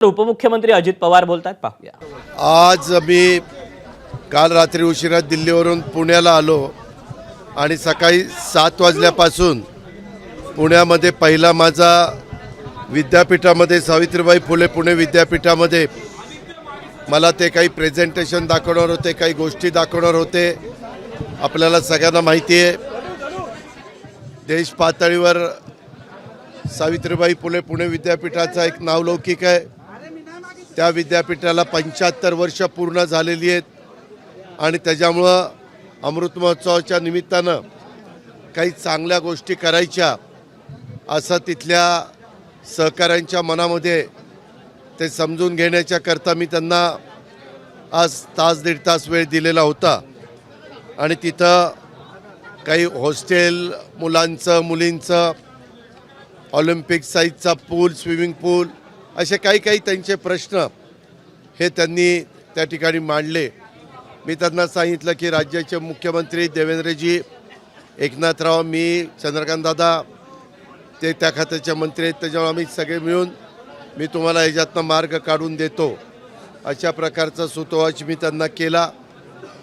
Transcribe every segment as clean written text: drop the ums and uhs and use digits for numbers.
उपमुख्यमंत्री अजित पवार बोलतात, पाहूया। आज मी काल रात्री उशिरा दिल्लीवरून पुण्याला आलो आणि सकाळी 7 वाजल्यापासून पुण्यामध्ये पहिला माझा विद्यापीठामध्ये सावित्रीबाई फुले पुणे विद्यापीठामध्ये मला ते काही प्रेझेंटेशन दाखवणार होते, काही गोष्टी दाखवणार होते। आपल्याला सगळ्यांना माहिती आहे, देश पातळीवर सावित्रीबाई फुले पुणे विद्यापीठाचा एक नावलौकिक आहे। त्या विद्यापीठाला 75 वर्ष पूर्ण झालेली आहेत आणि त्याच्यामुळं अमृत महोत्सवाच्या निमित्तानं काही चांगल्या गोष्टी करायच्या असं तिथल्या सहकाऱ्यांच्या मनामध्ये ते समजून घेण्याच्या करता मी त्यांना आज तास दीड तास वेळ दिलेला होता। आणि तिथं काही हॉस्टेल मुलांचं मुलींचं ऑलिम्पिक साईजचा पूल स्विमिंग पूल असे काही त्यांचे प्रश्न हे त्यांनी त्या ठिकाणी मांडले। मी त्यांना सांगितलं की राज्याचे मुख्यमंत्री देवेंद्रजी एकनाथराव मी चंद्रकांत दादा ते त्या खात्याचे मंत्री आहेत, त्याच्यामुळे आम्ही सगळे मिळून मी तुम्हाला याच्यातनं मार्ग काढून देतो अशा प्रकारचा सुतोवाच मी त्यांना केला।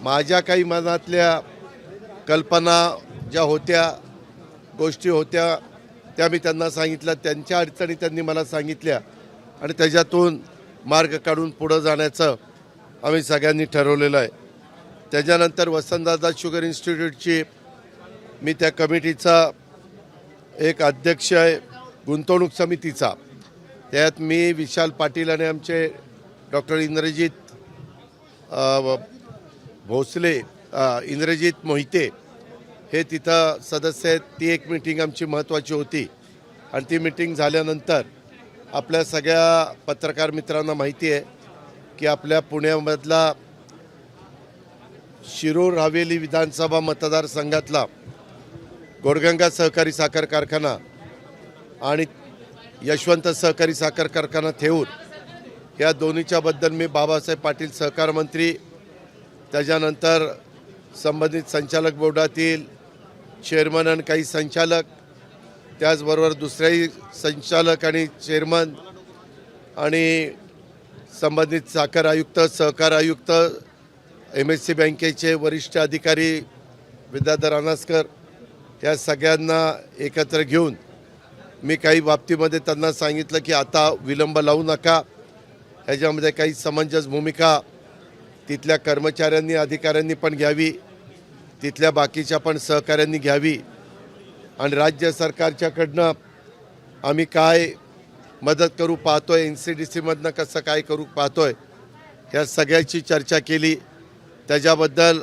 माझ्या काही मनातल्या कल्पना ज्या होत्या गोष्टी होत्या त्या मी त्यांना सांगितल्या, त्यांच्या अडचणी त्यांनी मला सांगितल्या आणि त्याच्यातून मार्ग काढून पुढं जाण्याचं आम्ही सगळ्यांनी ठरवलेलं आहे। त्याच्यानंतर वसंतदादा शुगर इन्स्टिट्यूटची मी त्या कमिटीचा एक अध्यक्ष आहे गुंतवणूक समितीचा। त्यात मी विशाल पाटील आणि आमचे डॉक्टर इंद्रजित भोसले इंद्रजित मोहिते हे तिथं सदस्य आहेत। ती एक मीटिंग आमची महत्त्वाची होती आणि ती मीटिंग झाल्यानंतर आपल्या सगळ्या पत्रकार मित्रांना माहिती आहे की आपल्या पुण्यामधला शिरूर हवेली विधानसभा मतदारसंघातला गोडगंगा सहकारी साखर कारखाना आणि यशवंत सहकारी साखर कारखाना थेऊर या दोन्हीच्याबद्दल मी बाबासाहेब पाटील सहकार मंत्री त्याच्यानंतर संबंधित संचालक बोर्डातील चेअरमन आणि काही संचालक त्याचबरोबर दुसरेही संचालक आणि चेअरमन आणि संबंधित साखर आयुक्त सहकार आयुक्त MSC बँकेचे वरिष्ठ अधिकारी विद्याधर अनासकर या सगळ्यांना एकत्र घेऊन मी काही बाबतीमध्ये त्यांना सांगितलं की आता विलंब लावू नका, ह्याच्यामध्ये काही समंजस भूमिका तिथल्या कर्मचाऱ्यांनी अधिकाऱ्यांनी पण घ्यावी, तिथल्या बाकीच्या पण सहकाऱ्यांनी घ्यावी आणि राज्य सरकारच्याकडनं आम्ही काय मदत करू पाहतोय, NCDCमधनं कसं काय करू पाहतोय, ह्या सगळ्याची चर्चा केली। त्याच्याबद्दल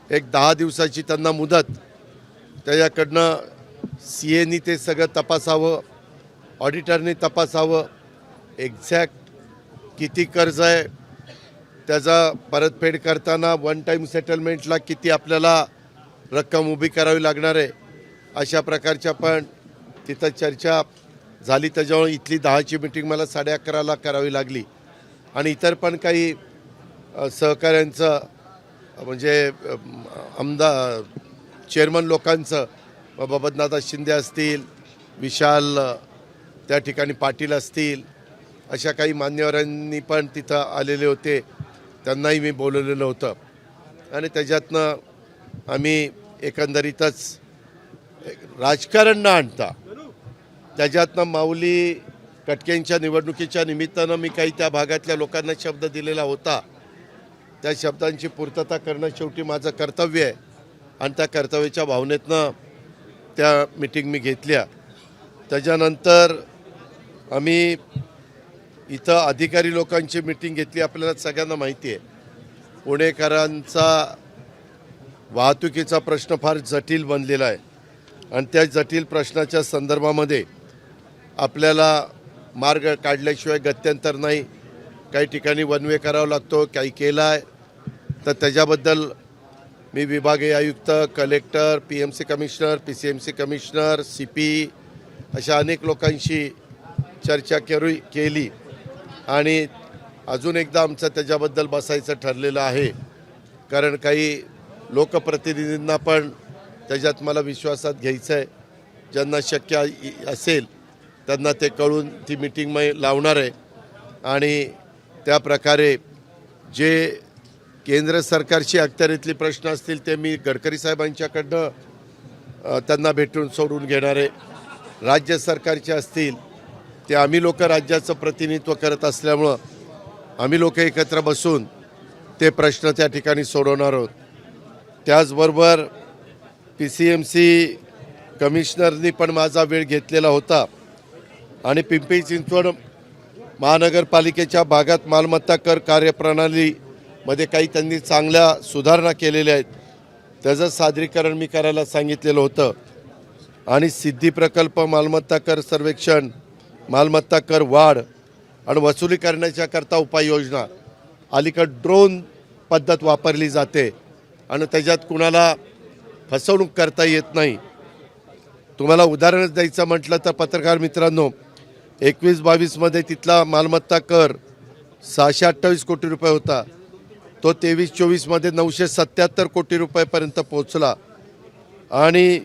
एक 10 दिवसाची त्यांना मुदत, त्याच्याकडनं CAनी ते सगळं तपासावं, ऑडिटरनी तपासावं, एक्झॅक्ट किती कर्ज आहे, त्याचा परतफेड करताना वन टाईम सेटलमेंटला किती आपल्याला रक्कम उभी करावी लागणार आहे, अशा प्रकारच्या पण तिथं चर्चा झाली। त्याच्यामुळे इथली 10ची मीटिंग मला 11:30ला करावी लागली आणि इतर पण काही सहकाऱ्यांचं म्हणजे आमदार चेअरमन लोकांचं बबनदादा शिंदे असतील, विशाल त्या ठिकाणी पाटील असतील, अशा काही मान्यवरांनी पण तिथं आलेले होते, त्यांनाही मी बोलवलेलं होतं आणि त्याच्यातनं आम्ही एकंदरीतच राजकारण न आणता त्याच्यातनं माऊली कटकेंच्या निवडणुकीच्या निमित्तानं मी काही त्या भागातल्या लोकांना शब्द दिलेला होता, त्या शब्दांची पूर्तता करणं शेवटी माझं कर्तव्य आहे आणि त्या कर्तव्याच्या भावनेतनं त्या मीटिंग मी घेतल्या। त्याच्यानंतर आम्ही इथं अधिकारी लोकांची मीटिंग घेतली। आपल्याला सगळ्यांना माहिती आहे पुणेकरांचा वाहतुकीचा प्रश्न फार जटिल बनलेला आहे आणि त्या जटिल प्रश्नाच्या संदर्भामध्ये आपल्याला मार्ग काढल्याशिवाय गत्यंतर नाही। काही ठिकाणी वन वे करावा लागतो, काही केला आहे, तर त्याच्याबद्दल मी विभागीय आयुक्त, collector, PMC commissioner, PCMC commissioner, CP अशा अनेक लोकांशी चर्चा केली आणि अजून एकदा आमचं त्याच्याबद्दल बसायचं ठरलेलं आहे, कारण काही लोकप्रतिनिधींना पण त्याच्यात मला विश्वासात घ्यायचं आहे। ज्यांना शक्य असेल त्यांना ते कळून ती मीटिंग मी लावणार आहे आणि त्या प्रकारे जे केंद्र सरकारची अखत्यारीतले प्रश्न असतील ते मी गडकरी साहेबांच्याकडनं त्यांना भेटून सोडून घेणार आहे. राज्य सरकारचे असतील ते आम्ही लोक राज्याचं प्रतिनिधित्व करत असल्यामुळं आम्ही लोक एकत्र बसून ते प्रश्न त्या ठिकाणी सोडवणार आहोत. त्याचबरोबर PCMC कमिशनरनी पण माझा वेळ घेतलेला होता आणि पिंपरी चिंचवड महानगरपालिकेच्या भागात मालमत्ता कर कार्यप्रणालीमध्ये काही त्यांनी चांगल्या सुधारणा केलेल्या आहेत. त्याचं सादरीकरण मी करायला सांगितलेलं होतं. आणि सिद्धी प्रकल्प, मालमत्ता कर सर्वेक्षण, मालमत्ता कर वाढ आणि वसुली करण्याच्याकरता उपाययोजना. अलीकडे ड्रोन पद्धत वापरली जाते आणि त्याच्यात कुणाला फसवणूक करता येत नाही. तुम्हाला उदाहरणच द्यायचं म्हटलं तर पत्रकार मित्रांनो, 21-22मध्ये तिथला मालमत्ता कर 628 कोटी रुपये होता. तो 23-24मध्ये 977 कोटी रुपयेपर्यंत पोहोचला. आणि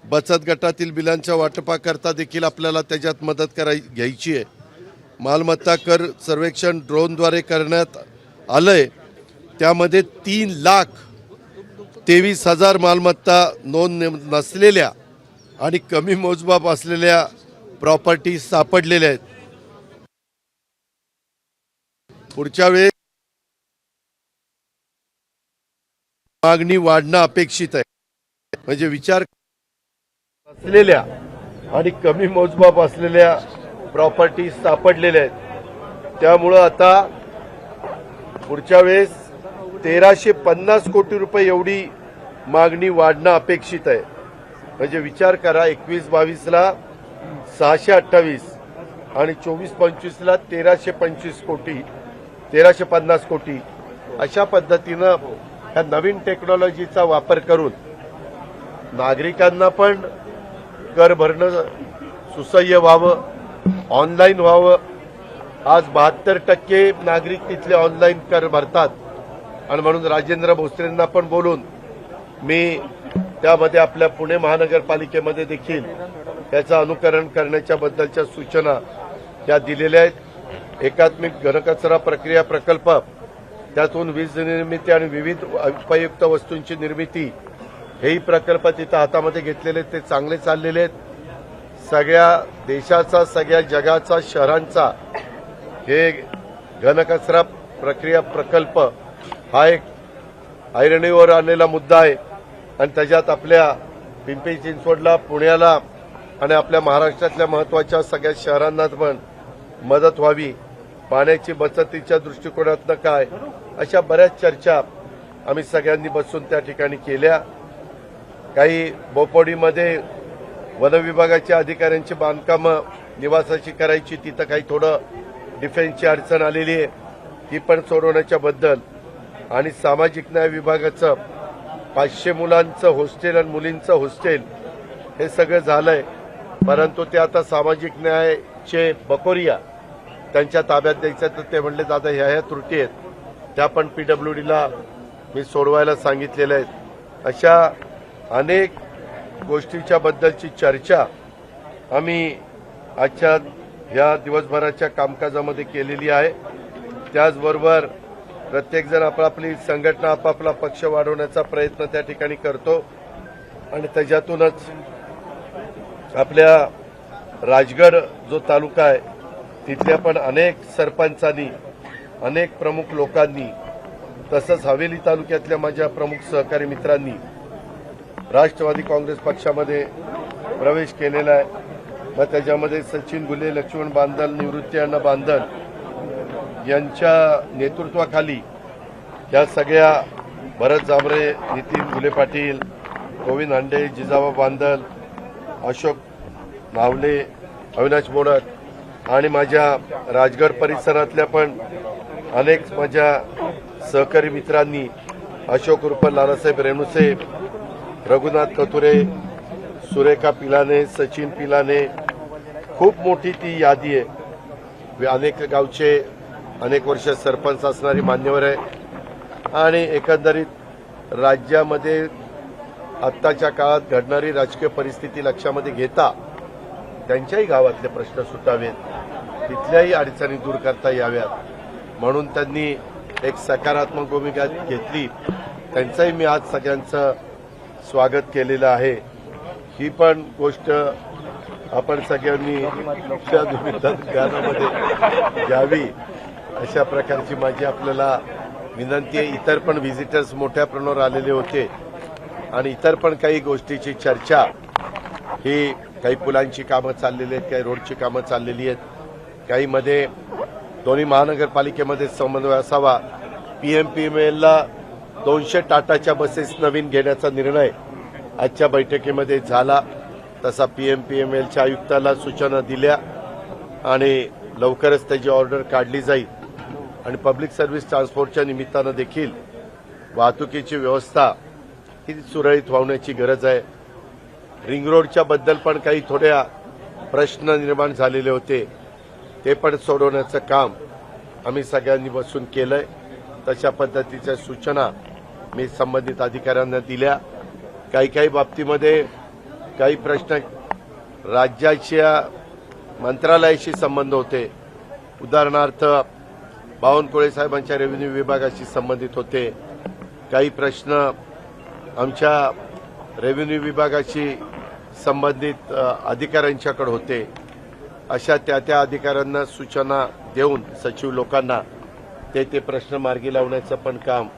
बचत गटातील बिलांच्या वाटपाकरता देखील आपल्याला त्याच्यात मदत घ्यायची आहे. मालमत्ता कर सर्वेक्षण ड्रोनद्वारे करण्यात आलंय. त्यामध्ये 3,23,000 मालमत्ता नोंद नसलेल्या आणि कमी मोजमाप असलेल्या प्रॉपर्टी सापडलेल्या आहेत. पुढच्या वेळेस मागणी वाढणं अपेक्षित आहे. म्हणजे विचार असलेल्या आणि कमी मोजमाप असलेल्या प्रॉपर्टी सापडलेल्या आहेत. त्यामुळं आता पुढच्या वेळेस 1,350 कोटी रुपये एवढी मागणी वाढणं अपेक्षित आहे. म्हणजे विचार करा, 21-22ला 628 आणि 24-25ला 1,350 कोटी अशा पद्धतीनं ह्या नवीन टेक्नॉलॉजीचा वापर करून नागरिकांना पण कर भरणं सुसह्य व्हावं, ऑनलाईन व्हावं. आज 72% नागरिक तिथले ऑनलाईन कर भरतात आणि म्हणून राजेंद्र भोसलेंना पण बोलून मी त्यामध्ये आपल्या पुणे महानगरपालिकेमध्ये देखील त्याचं अनुकरण करण्याच्या बद्दलच्या सूचना त्या दिलेल्या आहेत. एकात्मिक घनकचरा प्रक्रिया प्रकल्प, त्यातून वीज निर्मिती आणि विविध उपयुक्त वस्तूंची निर्मिती, हेही प्रकल्प तिथं हातामध्ये घेतलेले ते चांगले चाललेले आहेत. सगळ्या देशाचा, सगळ्या जगाचा, शहरांचा हे घनकचरा प्रक्रिया प्रकल्प हा एक ऐरणीवर आलेला मुद्दा आहे. आणि त्याच्यात आपल्या पिंपरी चिंचवडला, पुण्याला आणि आपल्या महाराष्ट्रातल्या महत्त्वाच्या सगळ्या शहरांना पण मदत व्हावी. पाण्याची बचतीच्या दृष्टिकोनातनं काय, अशा बऱ्याच चर्चा आम्ही सगळ्यांनी बसून त्या ठिकाणी केल्या. काही बोपोडीमध्ये वनविभागाच्या अधिकाऱ्यांची बांधकामं निवासाची करायची, तिथं काही थोडं डिफेन्सची अडचण आलेली आहे, ती पण सोडवण्याच्या बद्दल. आणि सामाजिक न्याय विभागाचं 500 मुलांचं हॉस्टेल आणि मुलींचं हॉस्टेल हे सगळं झालंय. परंतु ते आता सामाजिक न्यायचे बकोरिया त्यांच्या ताब्यात द्यायचं, तर ते म्हणले दादा ह्या त्रुटी आहेत, त्या पण PWDला मी सोडवायला सांगितलेल्या आहेत. अशा अनेक गोष्टीच्या बद्दलची चर्चा आम्ही आजच्या या दिवसभराच्या कामकाजामध्ये केलेली आहे. त्याचबरोबर प्रत्येकजण आपापली संघटना, आपापला पक्ष वाढवण्याचा प्रयत्न त्या ठिकाणी करतो. आणि त्याच्यातूनच आपल्या राजगड जो तालुका आहे तिथल्या पण अनेक सरपंचांनी, अनेक प्रमुख लोकांनी, तसंच हवेली तालुक्यातल्या माझ्या प्रमुख सहकारी मित्रांनी राष्ट्रवादी काँग्रेस पक्षामध्ये प्रवेश केलेला आहे. मग त्याच्यामध्ये सचिन गुले, लक्ष्मण बांदल, निवृत्ती अण्णा बांदल यांच्या नेतृत्वाखाली या सगळ्या भरत जांभरे, नितीन गुले पाटील, गोविंद हांडे, जिजाबा बांदल, अशोक नावले, अविनाश मोडक आणि माझ्या राजगड परिसरातल्या पण अनेक माझ्या सहकारी मित्रांनी, अशोक उर्फ लालासाहेब रेणुसे, रघुनाथ कथुरे, सुरेखा पिलाने, सचिन पिलाने, खूप मोठी ती यादी आहे. अनेक गावचे अनेक वर्ष सरपंच असणारी मान्यवर आहे. आणि एकंदरीत राज्यामध्ये आत्ताच्या काळात घडणारी राजकीय परिस्थिती लक्षामध्ये घेता त्यांच्याही गावातले प्रश्न सुटावेत तिथल्याही अडचणी दूर करता याव्यात म्हणून त्यांनी एक सकारात्मक भूमिका घेतली. त्यांचंही मी आज सगळ्यांचं स्वागत केलेलं आहे. ही पण गोष्ट आपण सगळ्यांनी त्या निमित्तानं घ्यावी अशा प्रकारची माझी आपल्याला विनंती आहे. इतर पण व्हिजिटर्स मोठ्या प्रमाणावर आलेले होते आणि इतर पण काही गोष्टीची चर्चा ही काही पुलांची कामं चाललेली आहेत, काही रोडची कामं चाललेली आहेत, काही मध्ये दोन्ही महानगरपालिकेमध्ये समन्वय असावा. PMPMLला 200 टाटाच्या बसेस नवीन घेण्याचा निर्णय आजच्या बैठकीमध्ये झाला. तसा PMPMLच्या आयुक्ताला सूचना दिल्या आणि लवकरच त्याची ऑर्डर काढली जाईल आणि पब्लिक सर्व्हिस ट्रान्सपोर्टच्या निमित्तानं देखील वाहतुकीची व्यवस्था ही सुरळीत होण्याची गरज आहे. रिंग रोडच्या बद्दल पण काही थोड्या प्रश्न निर्माण झालेले होते, ते पण सोडवण्याचं काम आम्ही सगळ्यांनी बसून केलंय. तशा पद्धतीच्या सूचना मी संबंधित अधिकाऱ्यांना दिल्या. काही बाबतीमध्ये काही प्रश्न राज्याच्या मंत्रालयाशी संबंध होते. उदाहरणार्थ बावनकुळे साहेबांच्या रेव्हेन्यू विभागाशी संबंधित होते. काही प्रश्न आमच्या रेव्हेन्यू विभागाशी संबंधित अधिकाऱ्यांच्याकडे होते. अशा त्या अधिकाऱ्यांना सूचना देऊन सचिव लोकांना ते प्रश्न मार्गी लावण्याचं पण काम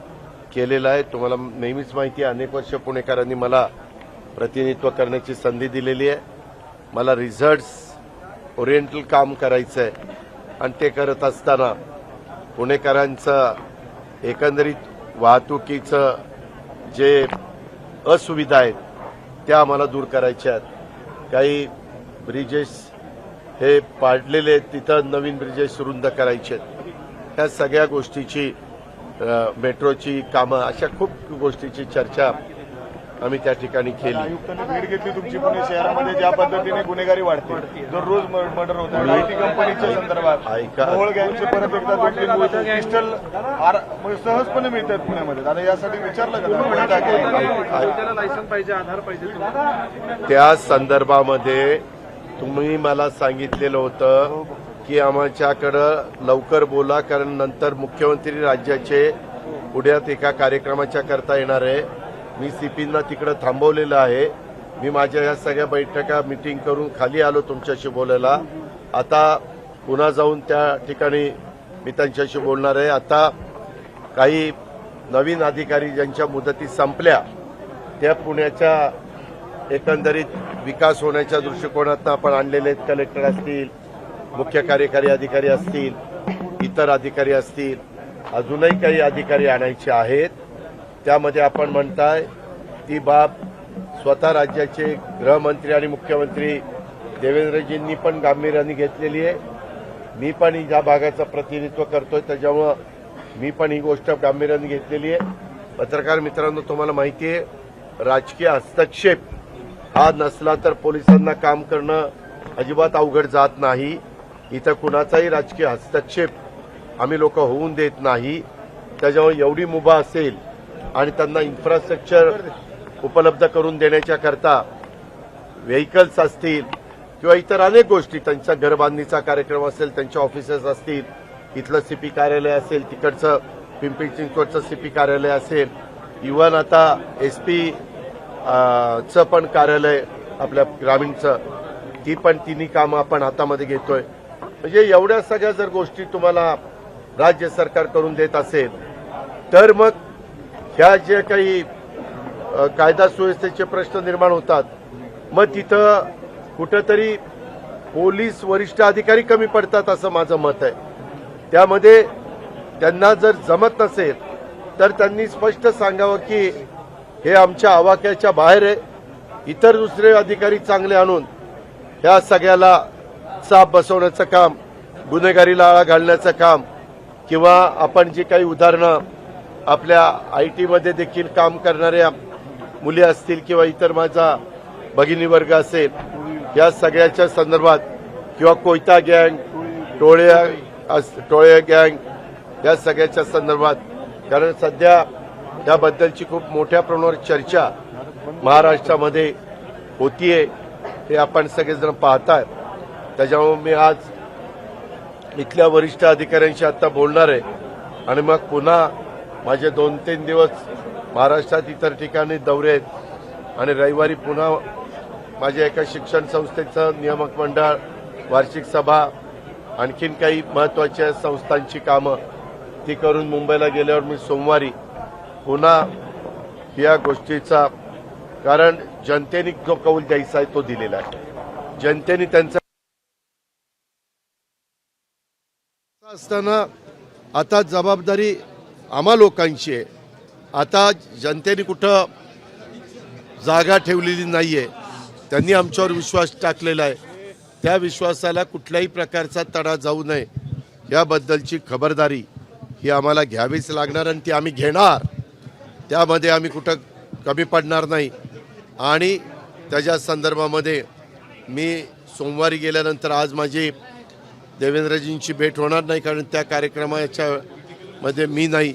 केलेलं आहे. तुम्हाला नेहमीच माहिती आहे, अनेक वर्ष पुणेकरांनी मला प्रतिनिधित्व करण्याची संधी दिलेली आहे. मला रिझल्ट्स ओरिएंटल काम करायचं आहे आणि ते करत असताना पुणेकरांचं एकंदरीत वाहतुकीचं जे असुविधा आहेत त्या आम्हाला दूर करायच्या आहेत. काही ब्रिजेस हे पाडलेले आहेत, तिथं नवीन ब्रिजेस रुंद करायचे आहेत. ह्या सगळ्या गोष्टीची मेट्रोची कामं अशा खूप गोष्टीची चर्चा आम्ही त्या ठिकाणी केली. आयुक्तांनी भेट घेतली तुमची पुणे शहरामध्ये ज्या पद्धतीने गुन्हेगारी वाढते, दररोज मर्डर होत आहे. IT कंपनीच्या संदर्भात मोहोळ गँगचे परत एकदा 2-3 पिस्टल सहजपणे मिळतात पुण्यामध्ये. आता यासाठी विचारलं का लायसन पाहिजे, आधार पाहिजे? त्या संदर्भामध्ये तुम्ही मला सांगितलेलं होतं की आमच्याकडं लवकर बोला, कारण नंतर मुख्यमंत्री राज्याचे पुण्यात एका कार्यक्रमाच्या करता येणार आहे. मी CPंना तिकडं थांबवलेलं आहे. मी माझ्या या सगळ्या बैठका मिटिंग करून खाली आलो तुमच्याशी बोलायला. आता पुन्हा जाऊन त्या ठिकाणी मी त्यांच्याशी बोलणार आहे. आता काही नवीन अधिकारी ज्यांच्या मुदती संपल्या त्या पुण्याच्या एकंदरीत विकास होण्याच्या दृष्टिकोनातून आपण आणलेले आहेत. कलेक्टर असतील, मुख्य कार्यकारी अधिकारी असतील, इतर अधिकारी असतील, अजूनही काही अधिकारी आणायचे आहेत. त्यामध्ये आपण म्हणताय ती बाब स्वतः राज्याचे गृहमंत्री आणि मुख्यमंत्री देवेंद्रजींनी पण गांभीर्याने घेतलेली आहे. मी पण या भागाचं प्रतिनिधित्व करतोय, त्याच्यामुळं मी पण ही गोष्ट गांभीर्याने घेतलेली आहे. पत्रकार मित्रांनो, तुम्हाला माहिती आहे, राजकीय हस्तक्षेप हा नसला तर पोलिसांना काम करणं अजिबात अवघड जात नाही. इथं कुणाचाही राजकीय हस्तक्षेप आम्ही लोक होऊन देत नाही. त्याच्यामुळे एवढी मुभा असेल आणि त्यांना इन्फ्रास्ट्रक्चर उपलब्ध करून देण्याच्या करता व्हेकल्स असतील किंवा इतर अनेक गोष्टी, त्यांचा घरबांधणीचा कार्यक्रम असेल, त्यांच्या ऑफिसेस असतील, इथलं CP कार्यालय असेल, तिकडचं पिंपरी चिंचवडचं CP कार्यालय असेल, इव्हन आता SP चं पण कार्यालय आपल्या ग्रामीणचं, ती पण तिन्ही कामं आपण हातामध्ये घेतोय. म्हणजे एवढ्या सगळ्या जर गोष्टी तुम्हाला राज्य सरकार करून देत असेल तर मग ह्या जे काही कायदा सुव्यवस्थेचे प्रश्न निर्माण होतात, मग तिथं कुठंतरी पोलीस वरिष्ठ अधिकारी कमी पडतात असं माझं मत आहे. त्यामध्ये त्यांना जर जमत नसेल तर त्यांनी स्पष्ट सांगावं की हे आमच्या आवाक्याच्या बाहेर आहे. इतर दुसरे अधिकारी चांगले आणून ह्या सगळ्याला चाप बसवण्याचं काम, गुन्हेगारीला आळा घालण्याचं काम, किंवा आपण जी काही उदाहरणं आपल्या IT मध्ये देखील काम करणाऱ्या मुली असतील किंवा इतर माझा भगिनी वर्ग असेल, या सगळ्याच्या संदर्भात, किंवा कोयता गँग, टोळे गँग, या सगळ्याच्या संदर्भात, कारण सध्या त्याबद्दलची खूप मोठ्या प्रमाणावर चर्चा महाराष्ट्रामध्ये होतीये, हे आपण सगळेजण पाहताय. त्याच्यामुळे मी आज इथल्या वरिष्ठ अधिकाऱ्यांशी आता बोलणार आहे आणि मग पुन्हा माझे 2-3 दिवस महाराष्ट्रात इतर ठिकाणी दौरे आहेत आणि रविवारी पुन्हा माझ्या एका शिक्षण संस्थेचं नियामक मंडळ, वार्षिक सभा, आणखीन काही महत्त्वाच्या संस्थांची कामं ती करून मुंबईला गेल्यावर मी सोमवारी पुन्हा या गोष्टीचा, कारण जनतेने जो कौल द्यायचा आहे तो दिलेला आहे. जनतेने त्यांचा असताना आता जबाबदारी आम्हा लोकांची आहे. आता जनतेने कुठं जागा ठेवलेली नाहीये, त्यांनी आमच्यावर विश्वास टाकलेला आहे. त्या विश्वासाला कुठल्याही प्रकारचा तडा जाऊ नये याबद्दलची खबरदारी ही आम्हाला घ्यावीच लागणार आणि ती आम्ही घेणार. त्यामध्ये आम्ही कुठं कमी पडणार नाही. आणि त्याच्या संदर्भामध्ये मी सोमवारी गेल्यानंतर आज माझी देवेंद्रजींची भेट होणार नाही, कारण त्या कार्यक्रमाच्या मध्ये मी नाही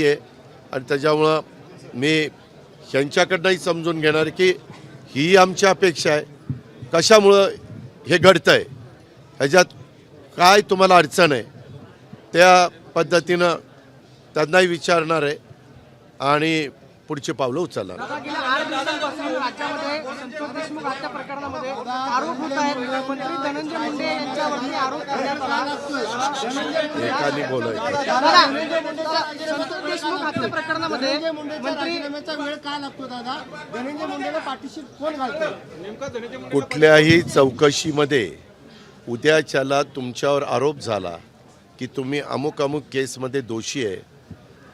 आहे आणि त्याच्यामुळं मी यांच्याकडनंही समजून घेणार की ही आमची अपेक्षा आहे. कशामुळं हे घडतंय, ह्याच्यात काय तुम्हाला अडचण आहे, त्या पद्धतीनं त्यांनाही विचारणार आहे आणि पुढची पावलं उचलणार. गेल्या 8 दिवसांपासून राज्यामध्ये संतोष देशमुख हत्या प्रकरणामध्ये आरोप होत आहेत. मंत्री धनंजय मुंडे यांच्यावरती आरोप करण्यात आला. एकाने बोलायचं. संतोष देशमुख हत्या प्रकरणामध्ये मंत्री वेळ का लागतो दादा? धनंजय मुंडेला पाठीशी कोण घालतो? कुठल्याही चौकशीमध्ये उद्याच्याला तुमच्यावर आरोप झाला की तुम्ही अमुक अमुक केसमध्ये दोषी आहे,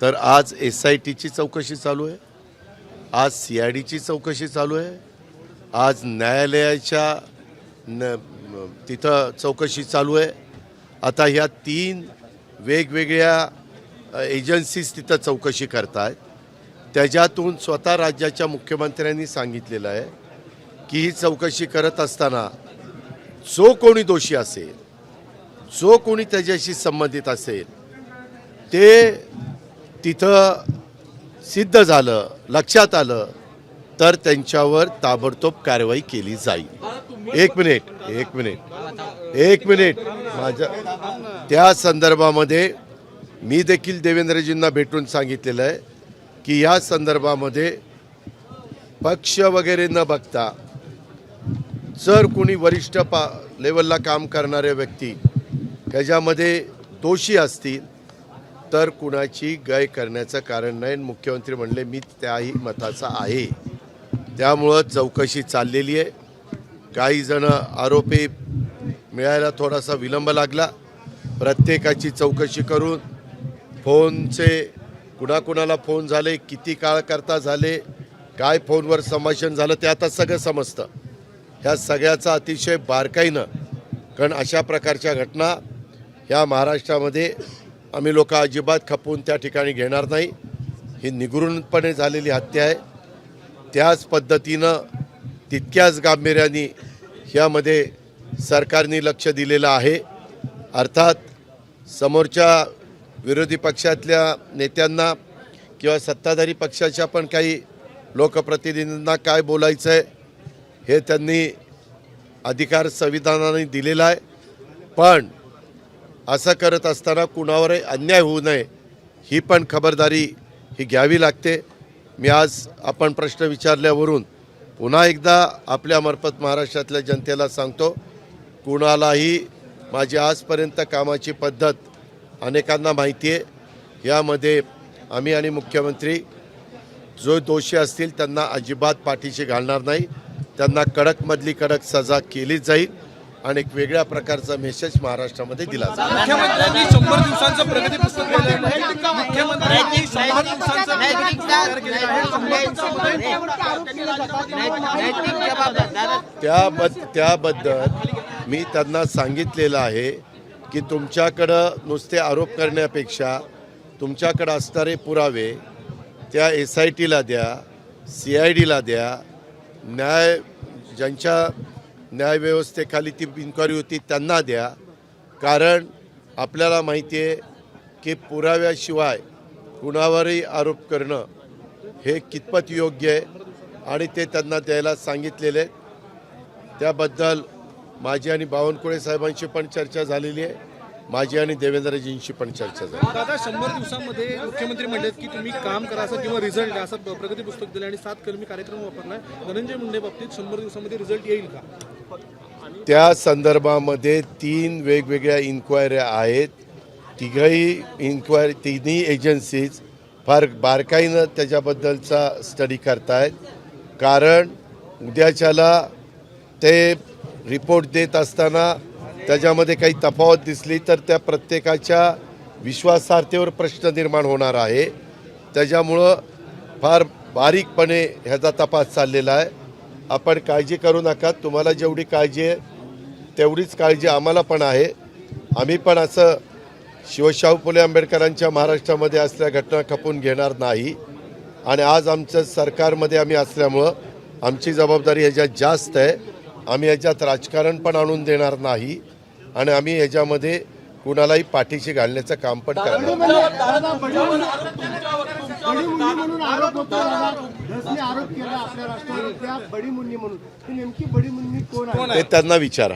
तर आज SITची चौकशी चालू आहे, आज CIDची चौकशी चालू आहे, आज न्यायालयाच्या तिथं चौकशी चालू आहे. आता ह्या 3 वेगवेगळ्या एजन्सीज तिथं चौकशी करतायत. त्याच्यातून स्वतः राज्याच्या मुख्यमंत्र्यांनी सांगितलेलं आहे की ही चौकशी करत असताना जो कोणी दोषी असेल, जो कोणी त्याच्याशी संबंधित असेल, ते तिथं सिद्ध झालं, लक्षात आलं, तर त्यांच्यावर ताबडतोब कारवाई केली जाईल. एक मिनिट माझ्या त्या संदर्भामध्ये मी देखील देवेंद्रजींना भेटून सांगितलेलं आहे की या संदर्भामध्ये पक्ष वगैरे न बघता जर कोणी वरिष्ठ लेवलला काम करणारे व्यक्ती त्याच्यामध्ये दोषी असतील तर कुणाची गय करण्याचं कारण नाही. मुख्यमंत्री म्हणले मी त्याही मताचा आहे. त्यामुळं चौकशी चाललेली आहे. काही जण आरोपी मिळायला थोडासा विलंब लागला. प्रत्येकाची चौकशी करून फोनचे कुणाकुणाला फोन झाले, किती काळ करता झाले, काय फोनवर संभाषण झालं, ते आता सगळं समजतं. ह्या सगळ्याचा अतिशय बारकाईनं, कारण अशा प्रकारच्या घटना ह्या महाराष्ट्रामध्ये आम्ही लोक अजिबात खपवून त्या ठिकाणी घेणार नाही. ही निगूढपणे झालेली हत्या आहे. त्याच पद्धतीनं तितक्याच गांभीर्याने ह्यामध्ये सरकारने लक्ष दिलेलं आहे. अर्थात समोरच्या विरोधी पक्षातल्या नेत्यांना किंवा सत्ताधारी पक्षाच्या पण काही लोकप्रतिनिधींना काय बोलायचं आहे हे त्यांनी अधिकार संविधानाने दिलेला आहे. पण असं करत असताना कुणावरही अन्याय होऊ नये ही पण खबरदारी ही घ्यावी लागते. मी आज आपण प्रश्न विचारल्यावरून पुन्हा एकदा आपल्यामार्फत महाराष्ट्रातल्या जनतेला सांगतो, कुणालाही माझी आजपर्यंत कामाची पद्धत अनेकांना माहिती आहे. यामध्ये आम्ही आणि मुख्यमंत्री जो दोषी असतील त्यांना अजिबात पाठीशी घालणार नाही. त्यांना कडकमधली कडक सजा केली जाईल आणि एक वेगळ्या प्रकारचा मेसेज महाराष्ट्रामध्ये दिला जाईल. मुख्यमंत्र्यांनी 100 दिवसांचं प्रगती पुस्तक केलं आहे. मुख्यमंत्र्यांनी 100 दिवसांचं प्रगती पुस्तक तयार केलं आहे. त्याबद्दल मी त्यांना सांगितलेलं आहे की तुमच्याकडं नुसते आरोप करण्यापेक्षा तुमच्याकडं असणारे पुरावे त्या SITला द्या, CIDला द्या, ज्यांच्या न्यायव्यवस्थेखाली ती इन्क्वायरी होती त्यांना द्या. कारण आपल्याला माहिती आहे की पुराव्याशिवाय कुणावरही आरोप करणं हे कितपत योग्य आहे आणि ते त्यांना द्यायला सांगितलेले. त्याबद्दल माझी आणि बावनकुळे साहेबांशी पण चर्चा झालेली आहे, माझी आणि देवेंद्रजींशी पण चर्चा झाली. दादा 100 दिवसामध्ये मुख्यमंत्री म्हणलेत की तुम्ही काम करा असं किंवा रिझल्ट द्या असं प्रगती पुस्तक दिलं आणि 7 कलमी कार्यक्रम वापरलाय. धनंजय मुंडे बाबतीत 100 दिवसामध्ये रिझल्ट येईल का? त्या संदर्भामध्ये 3 वेगवेगळ्या इन्क्वायऱ्या आहेत. तिन्ही एजन्सीज फार बारकाईनं त्याच्याबद्दलचा स्टडी करतायत. कारण उद्याच्याला ते रिपोर्ट देत असताना त्याच्यामध्ये काही तफावत दिसली तर त्या प्रत्येकाच्या विश्वासार्हतेवर प्रश्न निर्माण होणार आहे. त्याच्यामुळं फार बारीकपणे ह्याचा तपास चाललेला आहे. आपण काळजी करू नका. तुम्हाला जेवढी काळजी आहे तेवढीच काळजी आम्हाला पण आहे. आम्ही पण असं शिवशाहू फुले आंबेडकरांच्या महाराष्ट्रामध्ये असलेल्या घटना खपून घेणार नाही. आणि आज आमच्या सरकारमध्ये आम्ही असल्यामुळं आमची जबाबदारी ह्याच्यात जास्त आहे. आम्ही ह्याच्यात राजकारण पण आणून देणार नाही आणि आम्ही ह्याच्यामध्ये कुणालाही पाठीशी घालण्याचं काम पण करणार नाही. बडी मुंडी म्हणून आरोप होतो दादा. धसने आरोप केला आपल्या राष्ट्रवादीच्या बडी मुंडी म्हणून. ही नेमकी बडी मुंडी कोण आहे? ते त्यांना विचारा.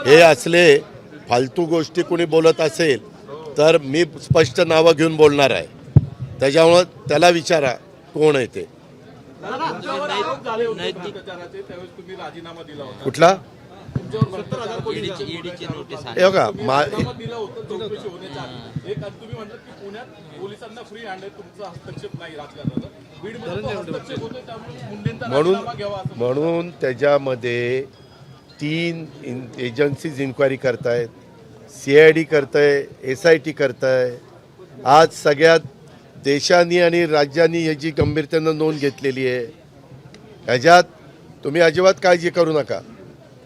हे असले फालतू गोष्टी कुणी बोलत असेल तर मी स्पष्ट नावं घेऊन बोलणार आहे. त्याच्यामुळं त्याला विचारा कोण आहे ते. कुठला हे बघा म्हणून त्याच्यामध्ये 3 एजन्सीज इन्क्वायरी करतायत. CID करताय, SIT करताय. आज सगळ्या देशांनी आणि राज्यांनी ह्याची गंभीरतेनं नोंद घेतलेली आहे. ह्याच्यात तुम्ही अजिबात काळजी करू नका.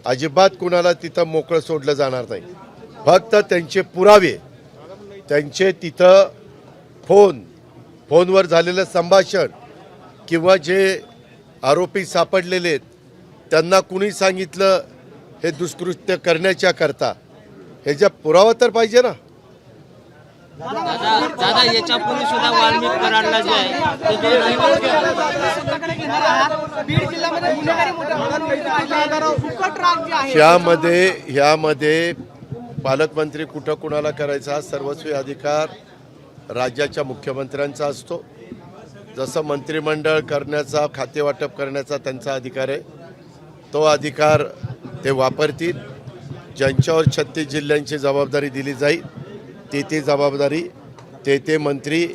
अजिबात कुणाला तिथं मोकळं सोडलं जाणार नाही. फक्त त्यांचे पुरावे, त्यांचे तिथं फोनवर झालेलं संभाषण किंवा जे आरोपी सापडलेले आहेत त्यांना कुणी सांगितलं हे दुष्कृत्य करण्याच्या करता, ह्याचा पुरावा तर पाहिजे ना. दादा याच्यापूर्वी सुद्धा वाल्मिक कराडला जे आहे बीड जिल्ह्यामध्ये गुन्हेगारी मोठ्या प्रमाणावर फुकट राग जे आहे ह्यामध्ये पालकमंत्री कुठं कुणाला करायचा हा सर्वस्वी अधिकार राज्याच्या मुख्यमंत्र्यांचा असतो. जसं मंत्रिमंडळ करण्याचा, खातेवाटप करण्याचा त्यांचा अधिकार आहे, तो अधिकार ते वापरतील. ज्यांच्यावर 36 जिल्ह्यांची जबाबदारी दिली जाईल ती जबाबदारी ते मंत्री,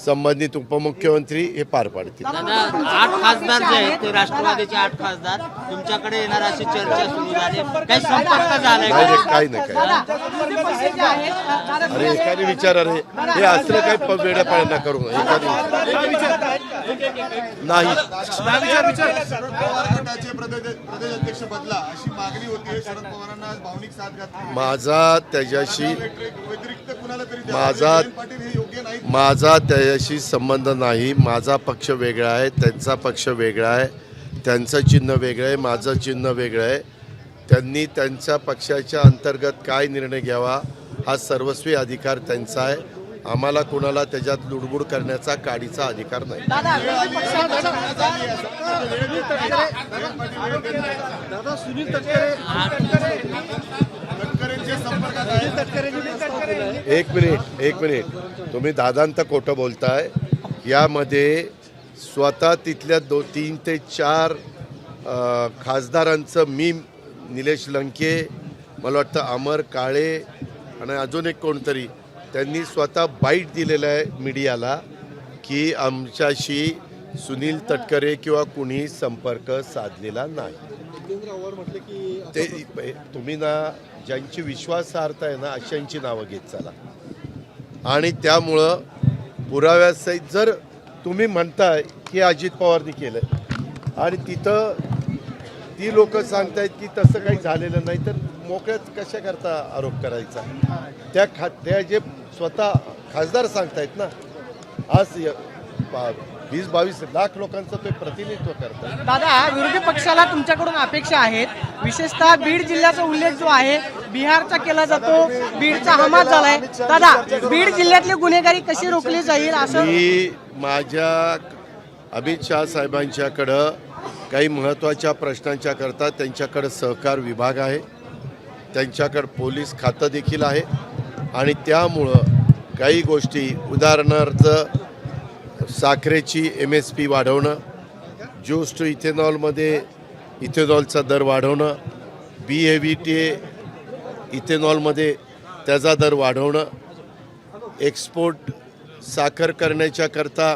संबंधित उपमुख्यमंत्री हे पार पाडतील. दादा 8 खासदार जे आहेत ते राष्ट्रवादीचे 8 खासदार तुमच्याकडे येणार अशी चर्चा सुरू झाली. काही संपर्क झालाय नाही का? काही नाही अरे एकाने विचार. अरे हे असलं काही वेड्यापाड्यांना करू नाही. गटाचे प्रदेशाध्यक्ष बदला अशी मागणी होती. शरद पवारांना आज भावनिक साथ घातली. व्यतिरिक्त कुणाला तरी पाटील हे योग्य नाही. माझा त्याच्याशी संबंध नाही. माझा पक्ष वेगळा आहे, त्यांचा पक्ष वेगळा आहे, त्यांचं चिन्ह वेगळं आहे, माझं चिन्ह वेगळं आहे. त्यांनी त्यांच्या पक्षाच्या अंतर्गत काय निर्णय घ्यावा हा सर्वस्वी अधिकार त्यांचा आहे. आम्हाला कुणाला त्याच्यात लुडबुड करण्याचा काडीचा अधिकार नाही. दादा सुनील तटकरे एक मिनिट तुम्ही दादांत खोटं बोलताय. यामध्ये स्वतः तिथल्या 3 ते 4 खासदारांचं मी, निलेश लंके, मला वाटतं अमर काळे आणि अजून एक कोणतरी, त्यांनी स्वतः बाईट दिलेलं आहे मीडियाला की आमच्याशी सुनील तटकरे किंवा कुणी संपर्क साधलेला नाही. ते तुम्ही ना ज्यांची विश्वासार्हता आहे ना अशांची नावं घेत चला. आणि त्यामुळं पुराव्यासहित जर तुम्ही म्हणताय की अजित पवारनी केलं आणि तिथं ती लोक सांगतायत की तसं काही झालेलं नाही, तर मोकळ्यात कशा करता आरोप करायचा. त्या जे स्वतः खासदार सांगतायत ना, आज 20-22 लाख लोकांचं ते प्रतिनिधित्व करतात. दादा विरोधी पक्षाला तुमच्याकडून अपेक्षा आहेत, विशेषतः बीड जिल्ह्याचा उल्लेख जो आहे बिहारचा केला जातो, बीडचा हमास झालाय. दादा बीड जिल्ह्यातली गुन्हेगारी कशी रोखली जाईल असं मी माझ्या अमित शहा साहेबांच्याकडं काही महत्त्वाच्या प्रश्नांच्या करता त्यांच्याकडे सहकार विभाग आहे, त्यांच्याकडे पोलीस खातं देखील आहे आणि त्यामुळं काही गोष्टी उदाहरणार्थ साखरेची MSP वाढवणं, ज्यूस टू इथेनॉलमध्ये इथेनॉलचा दर वाढवणं, BAVT इथेनॉलमध्ये त्याचा दर वाढवणं, एक्सपोर्ट साखर करण्याच्या करता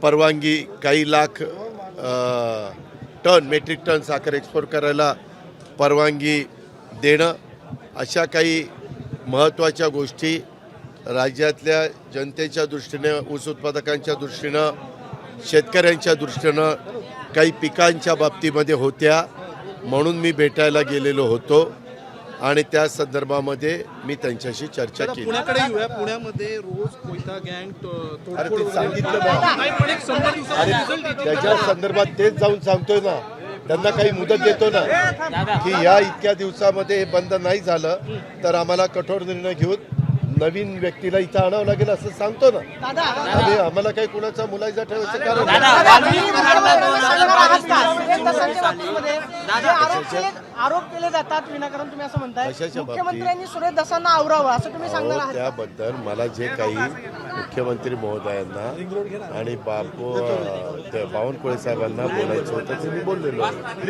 परवानगी काही लाख मेट्रिक टन साखर एक्सपोर्ट करायला परवानगी देणं, अशा काही महत्त्वाच्या गोष्टी राज्यातल्या जनतेच्या दृष्टीने, ऊस उत्पादकांच्या दृष्टीनं, शेतकऱ्यांच्या दृष्टीनं, काही पिकांच्या बाबतीमध्ये होत्या. म्हणून मी भेटायला गेलेलो होतो आणि त्या संदर्भामध्ये मी त्यांच्याशी चर्चा केली. पुण्याकडे येऊया. पुण्यामध्ये रोज कोयता गँग अरे ते सांगितलं ना, अरे त्याच्या संदर्भात तेच जाऊन सांगतोय ना, त्यांना काही मुदत देतो ना की या इतक्या दिवसामध्ये हे बंद नाही झालं तर आम्हाला कठोर निर्णय घेऊन नवीन व्यक्तीला इथं आणावं लागेल असं सांगतो ना. आणि आम्हाला काही कुणाचा मुलायचा ठेवायचं कारण आरोप केले जातात विनाकारण, तुम्ही असं म्हणताय कशाच्या बाबतीत? मुख्यमंत्र्यांनी सुरेश दसांना आवरावं असं तुम्ही सांगणार आहात? त्याबद्दल मला जे काही मुख्यमंत्री महोदयांना आणि बावनकुळे साहेबांना बोलायचं होतं ते मी बोललेलो आहे.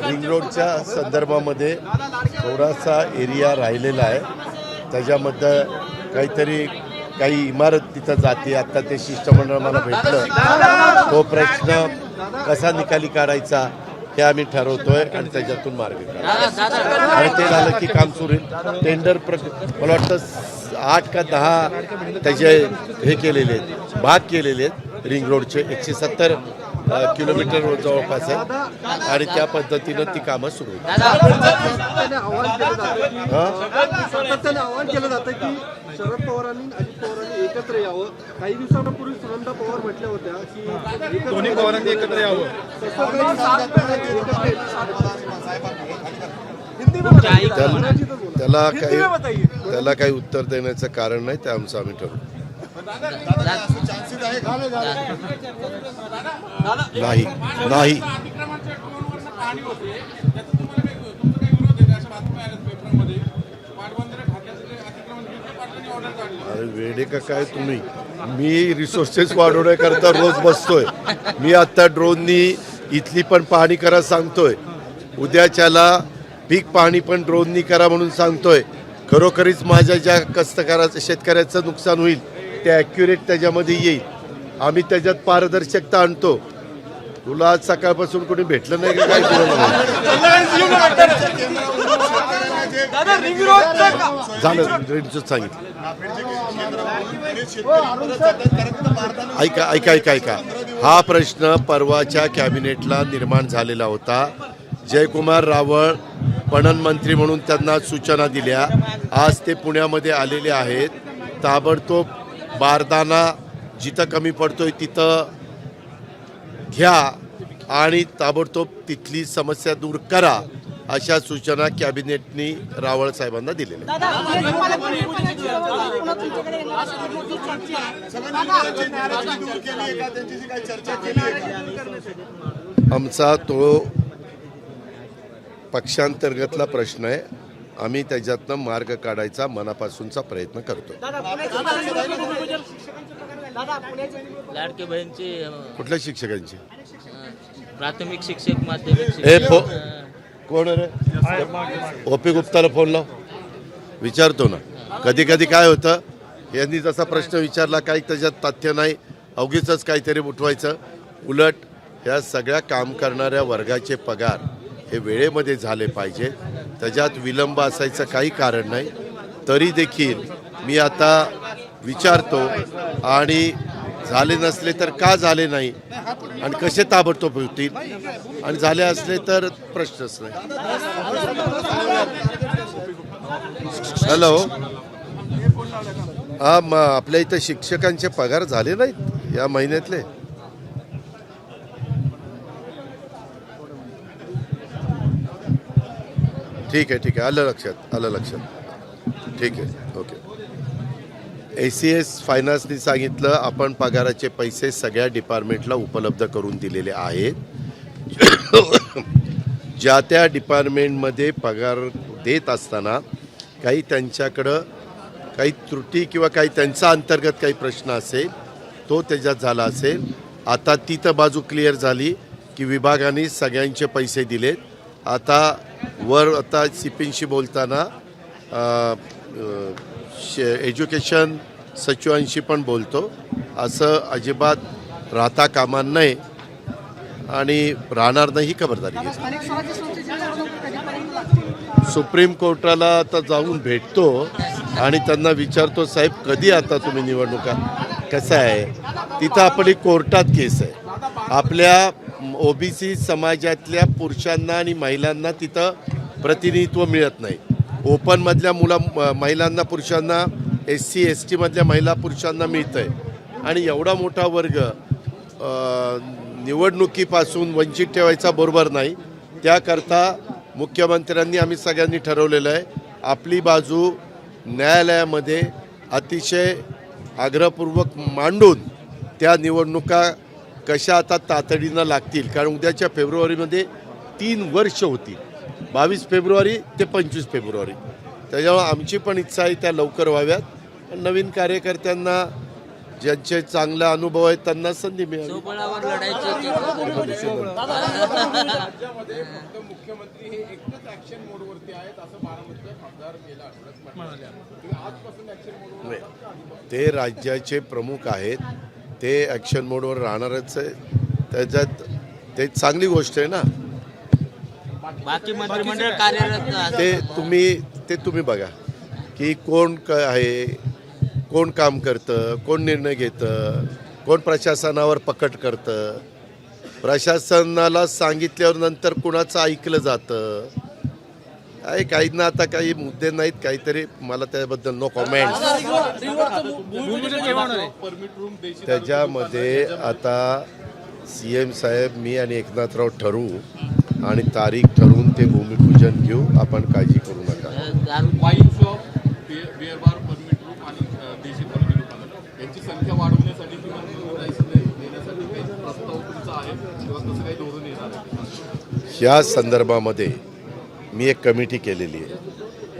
रिंग रोडच्या संदर्भामध्ये थोडासा एरिया राहिलेला आहे, त्याच्यामध्ये काहीतरी काही इमारत तिथं जाते. आता ते शिष्टमंडळ मला भेटलं, तो प्रश्न कसा निकाली काढायचा हे आम्ही ठरवतोय आणि त्याच्यातून मार्ग काढू आणि ते झालं की काम सुरू होईल. टेंडर मला वाटतं 8 का 10 त्याचे हे केलेले आहेत, भाग केलेले आहेत रिंग रोडचे. 170 किलोमीटर रोड जवळपास आहे आणि त्या पद्धतीनं ती कामं सुरू होईल. सातत्याने आवाहन केलं जातं की शरद पवारांनी अजित पवारांनी एकत्र यावं. काही दिवसांपूर्वी सुनंदा पवार म्हटल्या होत्या की दोन्ही पवारांनी एकत्र यावं. त्याला काही उत्तर देण्याचं कारण नाही, ते आमचं आम्ही ठरवू. नाही नाही अरे वेडे का काय तुम्ही? मी रिसोर्सेस वाढवण्याकरता रोज बसतोय. मी आता ड्रोननी इथली पण पाहणी करा सांगतोय, उद्याच्याला पीक पाहणी पण ड्रोननी करा म्हणून सांगतोय. खरोखरीच माझ्या ज्या कष्टकऱ्याचं शेतकऱ्याचं नुकसान होईल ते ॲक्युरेट त्याच्यामध्ये येईल. आम्ही त्याच्यात पारदर्शकता आणतो. तुला आज सकाळपासून कोणी भेटलं नाही का काय? झालं रेंजच सांगितलं. ऐका हा प्रश्न परवाच्या कॅबिनेटला निर्माण झालेला होता. जयकुमार रावळ पणन मंत्री म्हणून त्यांना सूचना दिल्या. आज ते पुण्यामध्ये आलेले आहेत. ताबडतोब बारदाना जिथं कमी पडतोय तिथं घ्या आणि ताबडतोब तिथली समस्या दूर करा, अशा सूचना कॅबिनेटनी रावळ साहेबांना दिलेल्या. आमचा तो पक्षांतर्गतला प्रश्न आहे. आम्ही त्याच्यातनं मार्ग काढायचा मनापासूनचा प्रयत्न करतो. लाडके बहीणची कुठल्या शिक्षकांची? प्राथमिक शिक्षक, माध्यमिक हे शिक्षक. कोण रे? OP गुप्ताला फोन लाव, विचारतो ना. कधी कधी काय होतं, यांनी जसा प्रश्न विचारला काही त्याच्यात तथ्य नाही, अवघीच काहीतरी उठवायचं. उलट ह्या सगळ्या काम करणाऱ्या वर्गाचे पगार हे वेळेमध्ये झाले पाहिजे, त्याच्यात विलंब असायचं काही कारण नाही. तरी देखील मी आता विचारतो आणि झाले नसले तर का झाले नाही आणि कसे ताबडतोब होतील, आणि झाले असले तर प्रश्नच नाही. हॅलो, हा आपल्या इथं शिक्षकांचे पगार झाले नाहीत या महिन्यातले? ठीक आहे, आलं लक्षात. ठीक आहे, ओके. ACS फायनान्सनी सांगितलं आपण पगाराचे पैसे सगळ्या डिपार्टमेंटला उपलब्ध करून दिलेले आहेत. ज्या त्या डिपार्टमेंटमध्ये पगार देत असताना काही त्यांच्याकडं काही त्रुटी किंवा काही त्यांचा अंतर्गत काही प्रश्न असेल तो त्याच्यात झाला असेल. आता ती तर बाजू क्लिअर झाली की विभागाने सगळ्यांचे पैसे दिलेत. आता CPंशी बोलताना एज्युकेशन सचिवांशी पण बोलतो. असं अजिबात राहता कामा नये आणि राहणार नाही ही खबरदारी घेतो. स्थानिक स्वराज्य संस्थेची निवडणूक कधीपर्यंत लागतील? सुप्रीम कोर्टाला आता जाऊन भेटतो आणि त्यांना विचारतो साहेब कधी आता तुम्ही निवडणुका. कसं आहे तिथं आपली कोर्टात केस आहे. आपल्या OBC समाजातल्या पुरुषांना आणि महिलांना तिथं प्रतिनिधित्व मिळत नाही. ओपनमधल्या महिलांना पुरुषांना SC ST मधल्या महिला पुरुषांना मिळतं आहे आणि एवढा मोठा वर्ग निवडणुकीपासून वंचित ठेवायचा बरोबर नाही. त्याकरता मुख्यमंत्र्यांनी आम्ही सगळ्यांनी ठरवलेलं आहे आपली बाजू न्यायालयामध्ये अतिशय आग्रहपूर्वक मांडून त्या निवडणुका कशा आता तातडीनं लागतील. कारण उद्याच्या फेब्रुवारीमध्ये 3 वर्ष होतील. 22 फेब्रुवारी ते 25 फेब्रुवारी. त्याच्यामुळे आमची पण इच्छा आहे त्या लवकर व्हाव्यात. नवीन कार्यकर्त्यांना ज्यांचे चांगला अनुभव आहेत त्यांना संधी मिळाली. स्वबळावर लढायची मुख्यमंत्री हे एकच ऍक्शन मोडवरती आहेत असं बारामतीचे खासदार गेल्या आठवड्यात म्हणाले. आजपासून ऍक्शन मोडवर ते राज्याचे प्रमुख आहेत. ते ॲक्शन मोडवर राहणारच आहे. त्याच्यात ते चांगली गोष्ट आहे ना. बाकी मंत्रिमंडळ कार्यरत ते तुम्ही बघा की कोण आहे, कोण काम करतं, कोण निर्णय घेतं, कोण प्रशासनावर पकड करतं, प्रशासनाला सांगितल्यावर नंतर कुणाचं ऐकलं जातं. काहींना आता काही मुद्दे नाहीत काहीतरी मला त्याबद्दल नो कॉमेंट. त्याच्यामध्ये आता CM साहेब मी आणि एकनाथराव ठरवू आणि तारीख ठरवून ते भूमिपूजन घेऊ. आपण काळजी करू नका. Wine shop, beer bar, permit room आणि देशी परमिट दुकानं यांची संख्या वाढवण्यासाठी किंवा लायसन्स देण्यासाठी काही प्रस्ताव तुमचा आहे किंवा तसं काही धोरण येणार आहे? या संदर्भामध्ये मी एक कमिटी केलेली आहे.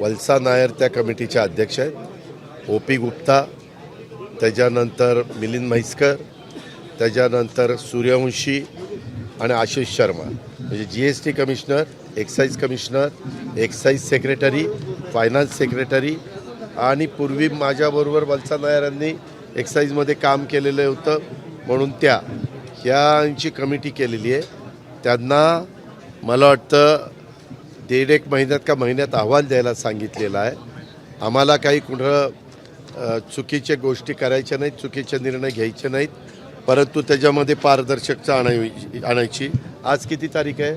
वल्सा नायर त्या कमिटीचे अध्यक्ष आहेत. OP गुप्ता, त्याच्यानंतर मिलिंद म्हैसकर, त्याच्यानंतर सूर्यवंशी आणि आशिष शर्मा म्हणजे GST commissioner, excise commissioner, excise secretary, finance secretary आणि पूर्वी माझ्याबरोबर वल्सा नायरांनी एक्साईजमध्ये काम केलेलं होतं म्हणून ह्यांची कमिटी केलेली आहे. त्यांना मला वाटतं 1.5 महिन्यात का महिन्यात अहवाल द्यायला सांगितलेला आहे. आम्हाला काही कुठं चुकीच्या गोष्टी करायच्या नाहीत, चुकीचे निर्णय घ्यायचे नाहीत, परंतु त्याच्यामध्ये पारदर्शकता आणायची. आज किती तारीख आहे?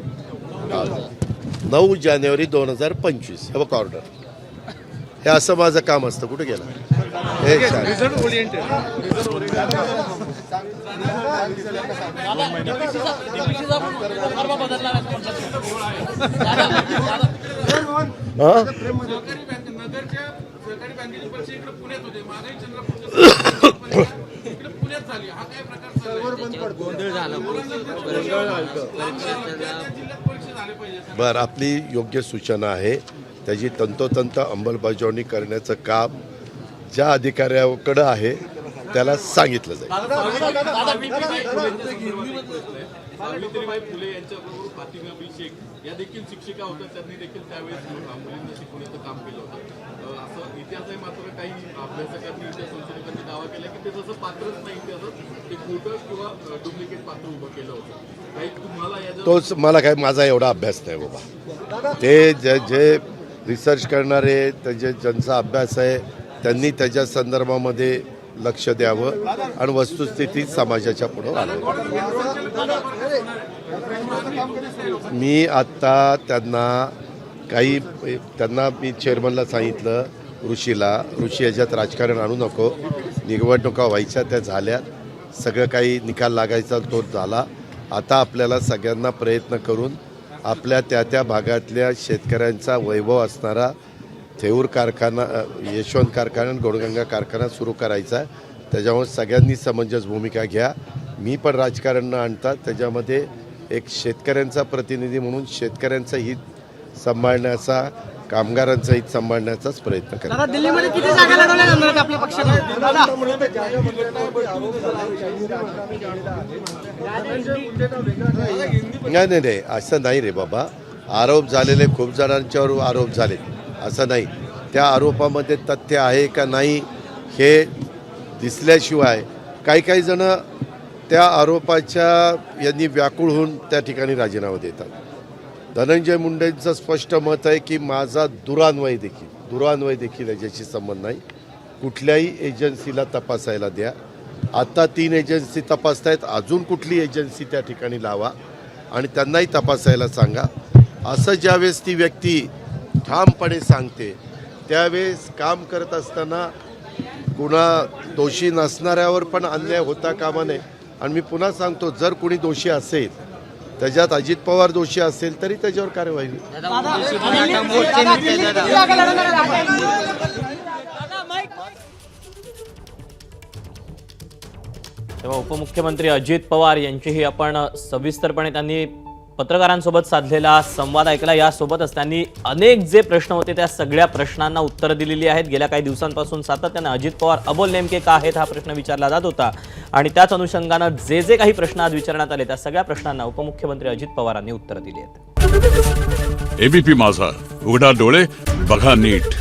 9 जानेवारी 2025. हे बघ ऑर्डर. हे असं माझं काम असतं. कुठे गेलं हे रिझल्ट ओरिएंटेड. बरं आपली योग्य सूचना आहे. त्याची तंतोतंत अंमलबजावणी करण्याचं काम ज्या अधिकाऱ्याकडं आहे त्याला सांगितलं जाईल. सावित्रीबाई फुले यांच्याबरोबर फातिमा शेख या देखील शिक्षिका होत्या. त्यांनी देखील त्यावेळेस मुलींना शिकवण्याचं काम केलं होतं. असं इतिहास आहे. मात्र काही अभ्यासकांनी इतिहास संशोधकांनी दावा केला की ते जसं पात्रच नाही इतिहासात ते खोटं किंवा डुप्लिकेट पात्र उभं केलं होतं. काही तुम्हाला तोच मला काय माझा एवढा अभ्यास नाही बाबा. ते जे रिसर्च करणारे त्याचे ज्यांचा अभ्यास आहे त्यांनी त्याच्या संदर्भामध्ये लक्ष द्यावं आणि वस्तुस्थिती समाजाच्या पुढं आणावी. मी आत्ता त्यांना मी चेअरमनला सांगितलं ऋषी याच्यात राजकारण आणू नको. निवडणुका व्हायच्या त्या झाल्या. सगळं काही निकाल लागायचा तो झाला. आता आपल्याला सगळ्यांना प्रयत्न करून आपल्या त्या भागातल्या शेतकऱ्यांचा वैभव असणारा थेऊर कारखाना यशवंत कारखाना आणि गोडगंगा कारखाना सुरू करायचा आहे. त्याच्यामुळे सगळ्यांनी समंजस भूमिका घ्या. मी पण राजकारण न आणता त्याच्यामध्ये एक शेतकऱ्यांचा प्रतिनिधी म्हणून शेतकऱ्यांचं हित सांभाळण्याचा, कामगारांचं हित सांभाळण्याचाच प्रयत्न करेन. दादा दिल्लीमध्ये किती जागा लढवल्या जाणार आहेत आपल्या पक्षाने? दादा नाही असं नाही रे बाबा. आरोप झालेले खूप जणांच्यावर आरोप झाले, असं नाही. त्या आरोपामध्ये तथ्य आहे का नाही हे दिसल्याशिवाय काही जण त्या आरोपाच्या यांनी व्याकुळ होऊन त्या ठिकाणी राजीनामा देतात. धनंजय मुंडेंचं स्पष्ट मत आहे की माझा दुरान्वय देखील याच्याशी संबंध नाही. कुठल्याही एजन्सीला तपासायला द्या. आता 3 एजन्सी तपासतायत, अजून कुठली एजन्सी त्या ठिकाणी लावा आणि त्यांनाही तपासायला सांगा. असं ज्यावेळेस ती व्यक्ती ठामपणे सांगते त्यावेळेस काम करत असताना कुणा दोषी नसणाऱ्यावर पण अन्याय होता कामा नये. आणि मी पुन्हा सांगतो, जर कुणी दोषी असेल, त्याच्यात अजित पवार दोषी असेल तरी त्याच्यावर कारवाई होईल. किती जागा लढवणार आहेत आपण? तेव्हा उपमुख्यमंत्री अजित पवार यांचीही आपण सविस्तरपणे त्यांनी पत्रकारांसोबत साधलेला संवाद ऐकला. यासोबतच त्यांनी अनेक जे प्रश्न होते त्या सगळ्या प्रश्नांना उत्तरं दिलेली आहेत. गेल्या काही दिवसांपासून सातत्यानं अजित पवार अबोल नेमके का आहेत हा प्रश्न विचारला जात होता आणि त्याच अनुषंगानं जे काही प्रश्न आज विचारण्यात आले त्या सगळ्या प्रश्नांना उपमुख्यमंत्री अजित पवारांनी उत्तरं दिली आहेत. एबीपी माझा, उघडा डोळे बघा नीट.